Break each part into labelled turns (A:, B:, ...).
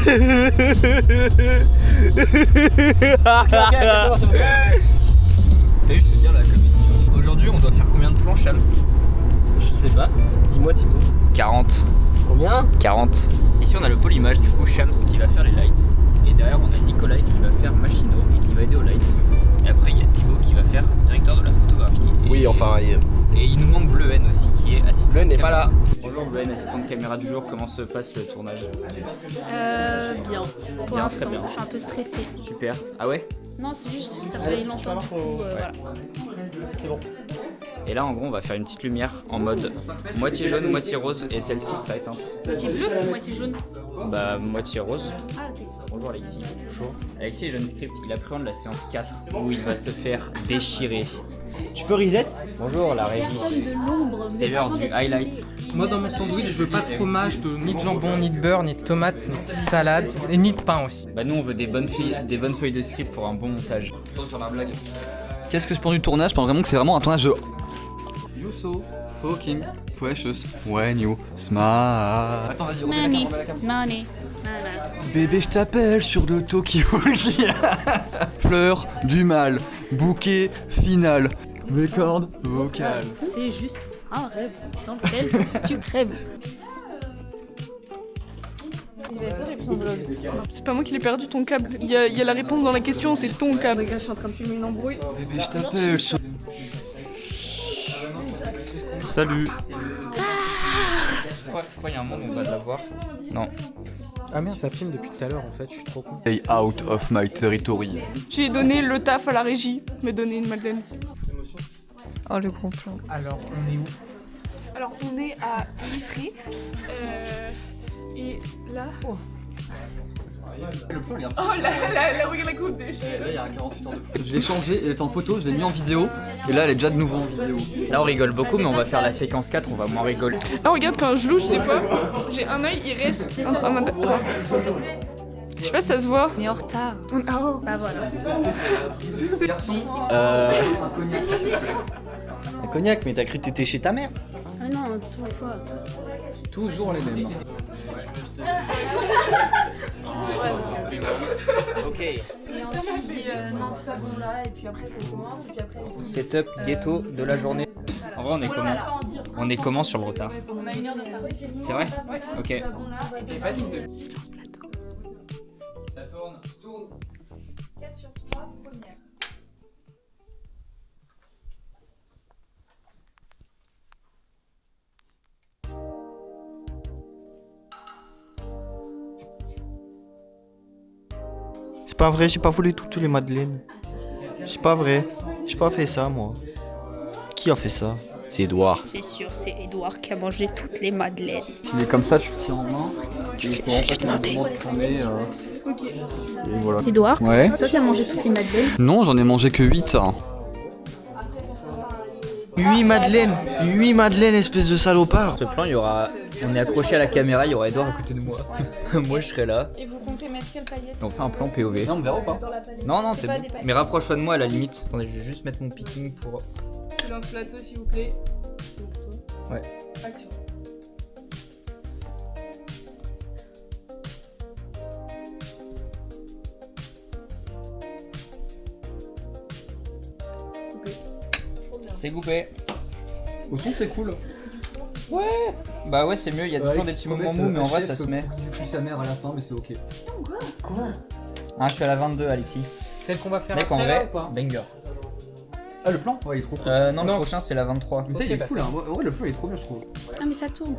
A: je veux dire la comédie. Aujourd'hui, on doit faire combien de plans, Shams?
B: Je sais pas, dis-moi Thibaut.
A: 40.
B: Combien?
A: 40. Ici, on a le pôle image, du coup, Shams qui va faire les lights. Et derrière, on a Nicolas qui va faire Machino et qui va aider aux lights. Et après, il y a Thibaut qui va faire directeur de la photographie.
B: Oui, enfin,
A: Et il nous manque Bleu N aussi, qui est assistant.
B: Bleu
A: de
B: n'est
A: caméra.
B: pas là.
A: Bonjour Bleu N, assistant de caméra du jour. Comment se passe le tournage?
C: Bien. Pour
A: Bien,
C: l'instant,
A: très bien.
C: je suis un peu stressée.
A: Super. Ah ouais?
C: Non, c'est juste ça fait longtemps du coup. Voilà.
B: C'est bon.
A: Et là, en gros, on va faire une petite lumière en mode moitié jaune, moitié rose. Et celle-ci sera éteinte.
C: Moitié bleu ou moitié jaune?
A: Bah, moitié rose.
C: Ah ok.
A: Bonjour Alexis. Bonjour. Alexis est jeune script, il appréhende la séance 4 où il va se faire déchirer.
B: Tu peux reset?
A: Bonjour la régie.
C: Personne de l'ombre.
A: C'est l'heure du highlight.
D: Moi dans mon sandwich je veux pas de fromage, ni de jambon, ni de beurre, ni de tomate, ni de salade et ni de pain aussi.
A: Bah nous on veut des bonnes feuilles de script pour un bon montage.
E: Qu'est-ce que je pense du tournage? Je pense vraiment que c'est vraiment un tournage de You so fucking precious when you smile. Attends, vas-y, remets la
C: Nani,
E: cam, remets la cam.
C: nani, nana.
E: Bébé, je t'appelle sur le Tokyo. Fleur du mal, bouquet final, mes cordes vocales.
C: C'est juste un rêve dans lequel tu crèves.
F: C'est pas moi qui l'ai perdu ton câble. Il y a la réponse dans la question, c'est ton câble. Regarde, je suis en train de filmer une embrouille.
E: Bébé, je t'appelle sur...
B: Salut.
A: Je crois qu'il y a un moment où on va l'avoir. Non.
D: Ah merde, ça filme depuis tout à l'heure en fait, je suis trop con.
E: Stay out of my territory.
F: J'ai donné le taf à la régie, me donner une Madeleine. Oh le gros plan.
D: Alors, on est où?
F: Alors on est à Liffré. Et là.
E: Le plan, il est un peu...
F: Oh là, regarde la coupe de
E: Là, il y a un 48 heures de foot. Je l'ai changé, elle était en photo, je l'ai mis en vidéo. Et là, elle est déjà de nouveau en vidéo.
A: Là on rigole beaucoup mais on va faire la séquence 4, on va moins rigoler.
F: Ah regarde quand je louche des fois, j'ai un œil, il reste. Attends. Je sais pas si ça se voit.
C: On est en retard.
F: Oh.
C: Bah voilà.
A: Garçon.
B: Un cognac, mais t'as cru que t'étais chez ta mère?
C: Ah non, toi.
E: Toujours les mêmes.
A: Ok.
G: Et ensuite je dis non c'est pas bon là et puis après on commence et puis après on
A: Setup ghetto de la journée. En vrai on est comment? On est comment sur le retard?
G: On a 1 heure de retard.
A: C'est vrai? Ok.
C: Silence plateau.
A: Ça tourne.
G: 4 sur 3, première.
B: C'est pas vrai, j'ai pas volé toutes les madeleines. C'est pas vrai. J'ai pas fait ça, moi. Qui a fait ça? C'est Edouard.
C: C'est sûr, c'est Edouard qui a mangé toutes les madeleines.
E: Il est comme ça, tu le tiens en main. Il faut en fait un moment de cramer. Et voilà.
C: Edouard,
E: Ouais.
C: toi t'as mangé toutes les madeleines.
E: Non, j'en ai mangé que 8.
B: 8 madeleines, espèce de salopard.
A: Ce plan, il y aura. On est accroché à la caméra, il y aura Edouard à côté de moi. Moi je serai là.
F: Et vous comptez mettre quelle paillette?
A: On fait un plan POV.
E: Non, on verra ou pas?
A: Non,
F: C'est
A: t'es
F: pas
A: bon.
F: des paillettes.
A: Mais rapproche-toi de moi à la limite. Attendez, je vais juste mettre mon picking pour.
F: Silence plateau s'il vous plaît.
A: Ouais.
F: Action.
A: C'est coupé.
E: Au son, c'est cool.
A: Bah ouais, c'est mieux, il y a toujours des petits moments mous, mais en vrai ça se met.
E: Du coup, sa mère à la fin, mais c'est ok.
A: Ah, je suis à la 22, Alexis.
D: Celle qu'on va faire
A: Mec, en
D: après là
A: vrai,
D: ou pas?
A: banger.
E: Ah, le plan? Ouais, il est trop cool.
A: Non, le
D: Non,
A: prochain c'est la 23.
E: Mais ça, il est
D: Ok,
E: cool, hein. Ouais, le plan, il est trop bien, je trouve.
C: Ah mais ça tourne.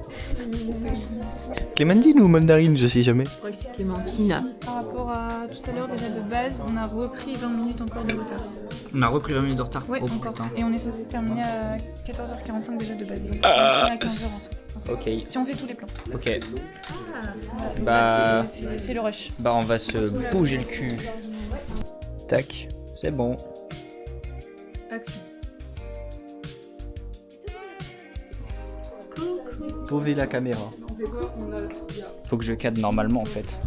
B: Clémentine ou mandarine, je sais jamais.
G: Je crois que c'est Clémentine.
F: Par rapport à tout à l'heure déjà de base, on a repris 20 minutes encore de retard.
A: On a repris 20 minutes de retard.
F: Ouais,
A: Oh
F: encore.
A: putain.
F: Et on est censé terminer à 14h45 déjà de base. Donc on finit à 15h ensemble.
A: Ok,
F: Si on fait tous les plans.
A: ok.
F: Là,
A: Bah,
F: c'est le rush.
A: bah on va se bouger le cul. Tac, c'est bon.
F: Action.
B: Pauver la caméra.
A: Faut que je cadre normalement en fait.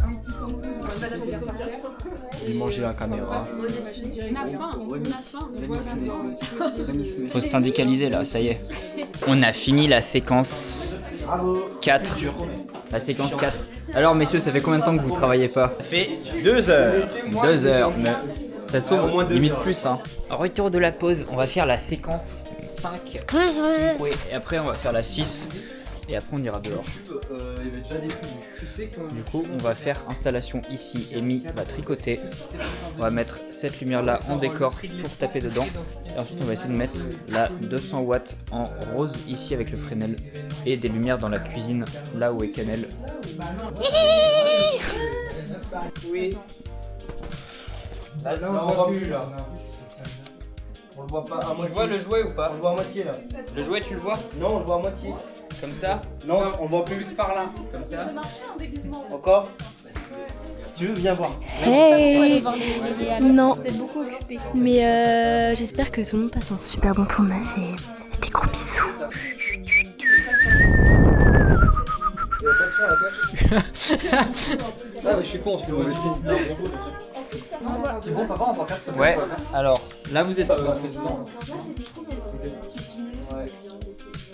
B: Il mangeait la caméra.
A: Faut se syndicaliser là, ça y est. On a fini la séquence 4. La séquence 4. Alors messieurs, ça fait combien de temps que vous travaillez pas?
H: Ça fait 2 heures.
A: 2 heures, mais ça se trouve limite plus hein. Retour de la pause, on va faire la séquence 5. Oui, et après on va faire la 6. Et après on ira dehors. Du coup on va faire installation ici. Amy va tricoter. On va mettre cette lumière là en décor pour taper dedans. Et ensuite on va essayer de mettre la 200 watts en rose ici avec le Fresnel. Et des lumières dans la cuisine là où est Cannelle. Oui. Là on voit plus là. On le voit pas à moitié. Tu vois le jouet ou pas? On le voit à moitié là. Le jouet tu le vois? Non on le voit à moitié. Comme ça? Non, on voit plus par là. Comme ça? Encore? Si tu veux, viens voir.
C: Hey. Non.
G: Vous êtes beaucoup occupés.
C: Mais j'espère que tout le monde passe un super bon tournage et des gros bisous.
E: Ah, mais je suis con, je peux vous le dire. C'est bon, papa, on va faire ça.
A: Ouais, alors là vous êtes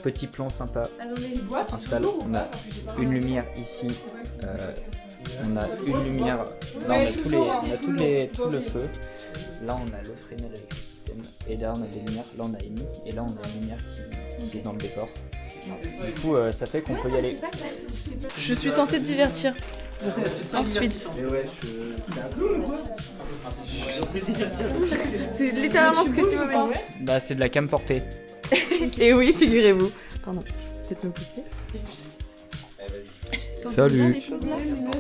A: petit plan sympa. Installe. On a une lumière ici. On a une lumière. Là on a tout le feu. Là on a le Fresnel avec le système. Et derrière on a des lumières. Là on a Amy. Et là on a une lumière qui est dans le décor. Du coup ça fait qu'on peut y aller.
F: Je suis censée te divertir. Ensuite. C'est littéralement ce que tu veux dire.
A: Bah c'est de la cam portée.
G: Et oui, figurez-vous. Pardon, peut-être me pousser.
E: Salut.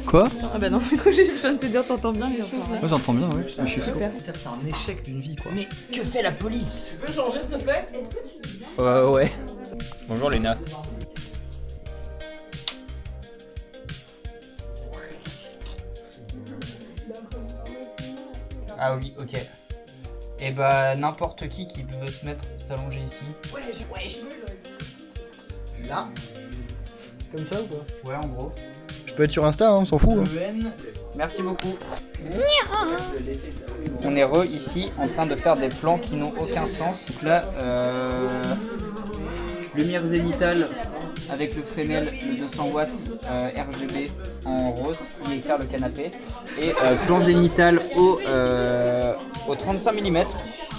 E: Quoi?
G: Ah bah non, du coup, je viens de te dire, t'entends bien, j'entends rien.
E: Moi j'entends bien, ouais. Je suis sûr.
D: C'est un échec d'une vie quoi.
A: Mais que fait la police?
F: Tu peux changer s'il te plaît?
A: Ouais. Bonjour Luna. Ah oui, ok. Et bah n'importe qui veut se mettre, s'allonger ici. Ouais.
B: Là? Comme ça ou quoi?
A: Ouais, en gros.
B: Je peux être sur Insta, hein, on s'en fout. Hein.
A: Merci beaucoup. On est ici en train de faire des plans qui n'ont aucun sens. Donc là, lumière zénitale avec le Fresnel, le 200 watts RGB en rose qui éclaire le canapé. Et plan zénital au 35 mm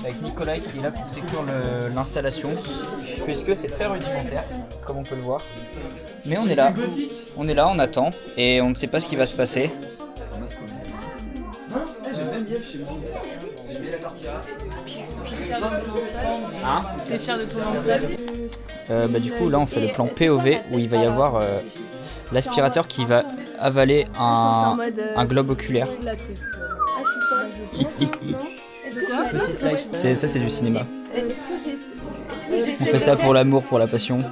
A: avec Nicolas qui est là pour sécuriser l'installation. Puisque c'est très rudimentaire, comme on peut le voir. Mais on est là, on attend et on ne sait pas ce qui va se passer. Hein?
F: T'es fier de ton install?
A: Bah du coup là on fait le plan POV où il va y avoir l'aspirateur qui va avaler un globe oculaire. Ça c'est du cinéma. On fait ça pour l'amour, pour la passion.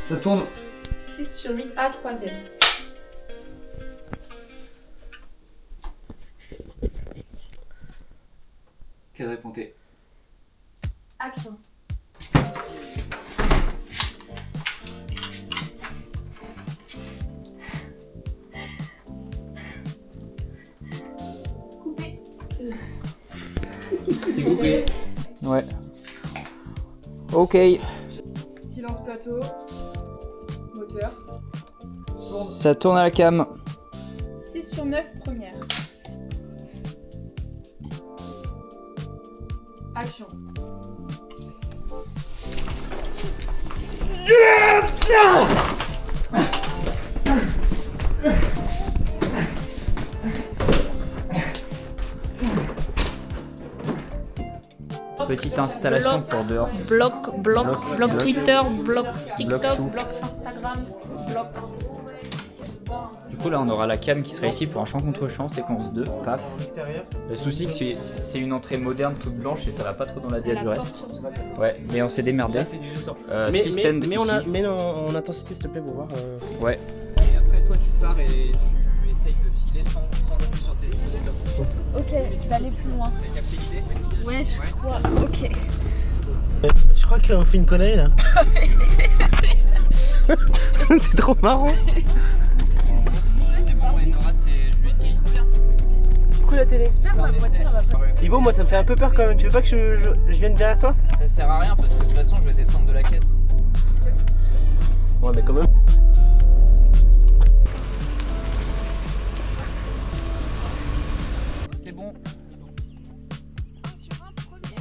E: Ça tourne.
G: 6 sur 8 à 3ème.
E: Cadré pointé.
G: Action.
A: C'est coupé. Ouais. Ok.
F: Silence plateau. Moteur.
A: Ça tourne à la cam.
G: 6 sur 9 première.
F: Action.
A: Petite installation pour dehors.
C: Bloc Twitter, bloc TikTok,
A: tout.
C: bloc Instagram, bloc.
A: Du coup là on aura la cam qui sera ici pour un champ contre champ, séquence 2, paf. Le souci c'est une entrée moderne toute blanche et ça va pas trop dans la DA du reste. Ouais, mais on s'est démerdé.
H: Mais en intensité s'il te plaît pour voir.
A: Ouais. Et après toi tu pars et tu essayes de filer sans appuyer sur tes stops.
C: Ok, tu vas aller plus loin.
A: T'as capté l'idée?
C: Ouais, je crois. Ok.
H: Je crois qu'on fait une connerie là. C'est trop marrant.
A: C'est bon, et Nora, je lui ai dit.
H: beaucoup la télé. Thibaut, moi ça me fait un peu peur quand même. Tu veux pas que je vienne derrière toi?
A: Ça sert à rien parce que de toute façon je vais descendre de la caisse.
H: Ouais, mais quand même.
A: C'est bon.
G: Sur un premier.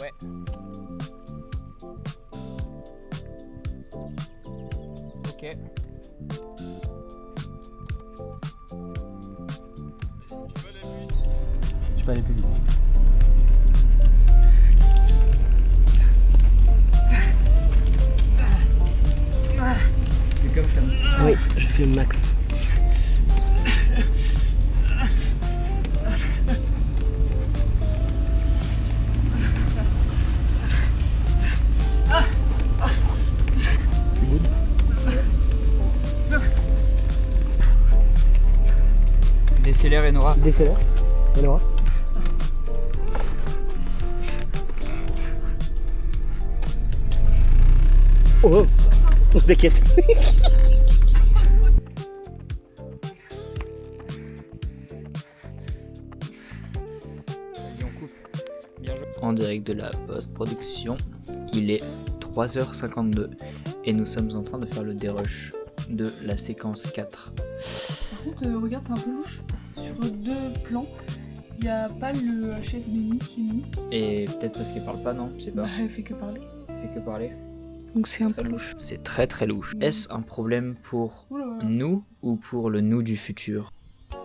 A: Ouais. Ok.
H: Tu peux aller plus vite.
A: Fais comme ça.
H: Oui, je fais max.
A: Décélère Enora.
H: Décélère. Enora. Oh, t'inquiète.
A: En direct de la post-production, il est 3h52 et nous sommes en train de faire le dérush de la séquence 4.
G: Par contre, regarde, c'est un peu louche. Sur 2 plans, il n'y a pas le chef d'ennemi qui est mis.
A: Et peut-être parce qu'elle parle pas, non? Je sais pas.
G: Bah, elle fait que parler.
A: Elle fait que parler.
G: Donc c'est un
A: Très
G: peu
A: louche.
G: louche.
A: C'est très très louche. Est-ce un problème pour
G: Oula.
A: nous ou pour le nous du futur?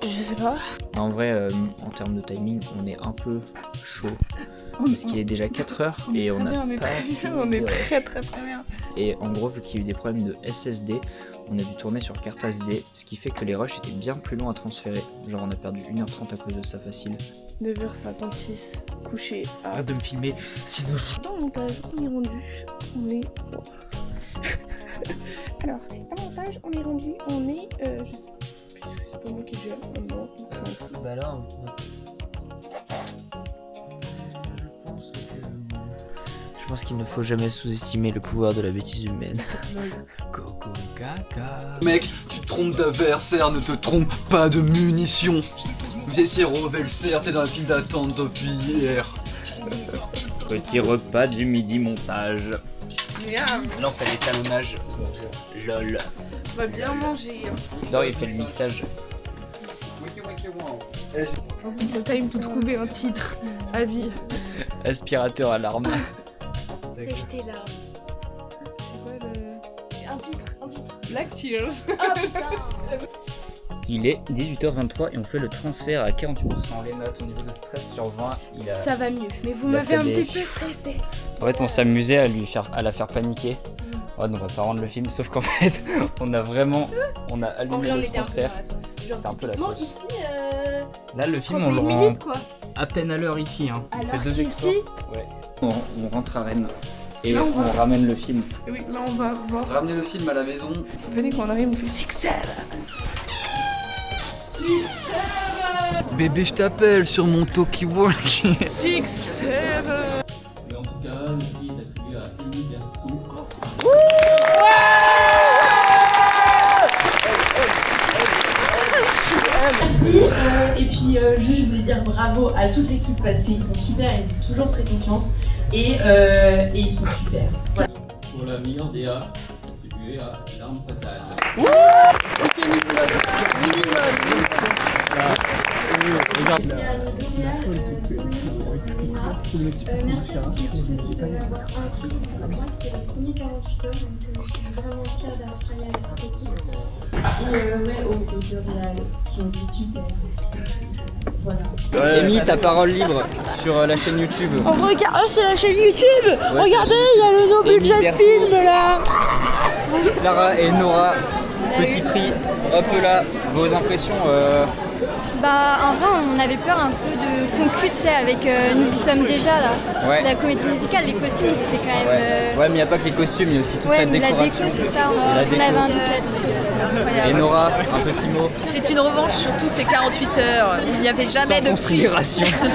G: Je sais pas.
A: En vrai, en termes de timing, on est un peu chaud. Parce qu'il est déjà 4h et on a
G: on est
A: pas
G: très bien,
A: fini
G: on est
A: de-
G: très très très bien.
A: Et en gros, vu qu'il y a eu des problèmes de SSD, on a dû tourner sur carte SD, ce qui fait que les rushs étaient bien plus longs à transférer. Genre, on a perdu 1h30 à cause de ça facile.
G: 9h56, couché à...
A: Arrête de me filmer, sinon je...
G: Dans le montage, on est rendu, on est... Bon. Alors, dans le montage, on est rendu, on est... je sais pas, puisque c'est pas moi qui gère, non, je m'en fous.
A: Bah là, je pense qu'il ne faut jamais sous-estimer le pouvoir de la bêtise humaine. Coco caca.
E: Mec, tu te trompes d'adversaire, ne te trompe pas de munitions. Vieille Rovelser, t'es dans la file d'attente depuis hier.
A: Petit repas du midi montage.
G: Miam,
A: Là, on fait l'étalonnage. Lol.
G: on va bien manger.
A: Non, il fait le mixage.
F: It's time to trouver un titre à vie.
A: Aspirateur à larmes.
C: C'est jeté là.
G: C'est quoi le...
C: Un titre.
F: Black Tears.
C: Ah putain.
A: Il est 18h23 et on fait le transfert à 48%. Les notes au niveau de stress sur 20, il a...
C: Ça va mieux. Mais vous
A: il a
C: m'avez un
A: fait des-
C: petit peu stressé.
A: En fait, on s'amusait à la faire paniquer. Ouais, on va pas rendre le film, sauf qu'en fait, on a
C: En
A: allumé
C: vrai, on
A: le
C: était un peu dans
A: transfert.
C: la sauce.
A: C'était un peu la
C: Typiquement,
A: sauce.
C: ici,
A: Là, le film, on
C: 31
A: le rend
C: minutes quoi.
A: à peine à l'heure ici. Hein. On fait
C: Alors
A: 2
C: qu'ici,
A: exports. Ouais. On rentre à Rennes et
F: Là,
A: on ramène le film.
F: Et oui, là on va voir.
E: Ramenez le film à la maison.
F: Venez quand on arrive, on fait Sixer.
E: Bébé, je t'appelle sur mon talkie-walkie.
F: Sixer.
I: Et en tout cas, le prix est attribué à Élie Berthaud.
G: Merci, et puis juste je voulais dire bravo à toute l'équipe parce qu'ils sont super, ils me font toujours très confiance et ils sont super. Voilà.
I: Pour la meilleure DA, attribué à L'arme fatale.
J: Merci à toute l'équipe aussi de m'avoir inclus parce que pour moi c'était le premier 48 heures donc je suis vraiment fière d'avoir travaillé avec cette équipe et ouais aux deux réals qui ont été super. Voilà.
A: Amy, ta parole libre sur la chaîne YouTube.
C: oh regarde, oh, c'est la chaîne YouTube.
A: Ouais,
C: Regardez,
A: c'est
C: il y a le no budget
A: Berthaud.
C: film là.
A: Clara et Nora, petit prix. Hop là, vos impressions.
J: Bah en vrai on avait peur un peu de conclure tu sais avec Nous y sommes déjà là.
A: Ouais.
J: La comédie musicale, les costumes ils étaient quand même...
A: Ouais, mais il n'y a pas que les costumes, il y a aussi toute
J: Ouais,
A: la
J: mais la
A: décoration.
J: déco c'est ça,
A: Et la
J: on
A: déco.
J: avait un doute là-dessus.
A: Et Nora, un petit mot.
G: C'est une revanche sur tous ces 48 heures, il n'y avait
A: Sans considération.